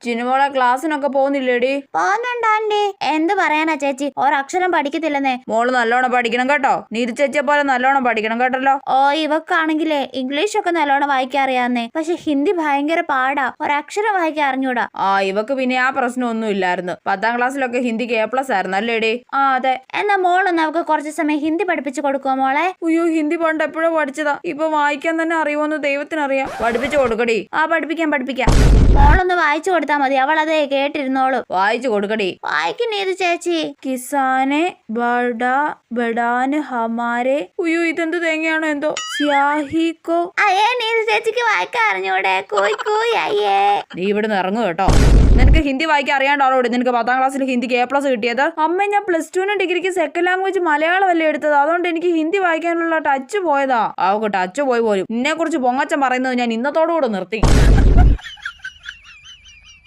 ചിന്നുമോളെ ക്ലാസ്സിനൊക്കെ പോകുന്നില്ലേടി? പോകുന്നുണ്ട് ആന്റി. എന്ത് പറയാനാ ചേച്ചി, ഒരക്ഷരം പഠിക്കത്തില്ലെന്നേ. മോള് നല്ലോണം പഠിക്കണം കേട്ടോ. നീതി ചേച്ചിയെ പോലെ നല്ലോണം പഠിക്കണം കേട്ടല്ലോ. ഓ, ഇവക്കാണെങ്കിലേ ഇംഗ്ലീഷ് ഒക്കെ നല്ലോണം വായിക്കാൻ അറിയാന്നേ. പക്ഷെ ഹിന്ദി ഭയങ്കര പാടാ, ഒരക്ഷരം വായിക്കാൻ അറിഞ്ഞൂടാ. ഇവക്ക് പിന്നെ ആ പ്രശ്നമൊന്നും ഇല്ലായിരുന്നു. 10ാം ക്ലാസ്സിലൊക്കെ ഹിന്ദിക്ക് A+ ആയിരുന്നു അല്ലേടി? അതെ. എന്നാ മോളൊന്ന് അവക്ക് കുറച്ച് സമയം ഹിന്ദി പഠിപ്പിച്ചു കൊടുക്കുമോ മോളെ? അയ്യോ, ഹിന്ദി പണ്ട് എപ്പോഴും പഠിച്ചതാ. ഇപ്പൊ വായിക്കാൻ തന്നെ അറിയുമോന്ന് ദൈവത്തിനറിയാം. പഠിപ്പിച്ചു കൊടുക്കടി. പഠിപ്പിക്കാം. മോളൊന്ന് വായിച്ചു കൊടുത്താ മതി, അവൾ അതേ കേട്ടിരുന്നോളൂ. വായിച്ചു കൊടുക്കടി. വായിക്കും നീതു ചേച്ചി. കിസാനെ ബഡാ ബഡാന് ഹമാരെ. അയ്യോ, ഇതെന്ത് തേങ്ങയാണോ എന്തോ. സ്യാഹിക്കോ. അയ്യേ, നീതു ചേച്ചിക്ക് വായിക്കാൻ അറിഞ്ഞൂടെ? കൂയ് കൂയ് അയ്യേ. നീ ഇവിടുന്ന് ഇറങ്ങും കേട്ടോ. നിനക്ക് ഹിന്ദി വായിക്കാൻ അറിയാണ്ടാണോ നിനക്ക് 10ാം ക്ലാസ്സിൽ ഹിന്ദിക്ക് A+ കിട്ടിയത്? അമ്മ, ഞാൻ +2 ഡിഗ്രിക്ക് സെക്കൻഡ് ലാംഗ്വേജ് മലയാളമല്ലേ എടുത്തത്. അതുകൊണ്ട് എനിക്ക് ഹിന്ദി വായിക്കാനുള്ള ടച്ച് പോയതാ. അവക്ക് ടച്ച് പോയി പോലും. നിന്നെ കുറിച്ച് പൊങ്ങച്ചം പറയുന്നത് ഞാൻ ഇന്നത്തോടുകൂടെ നിർത്തി.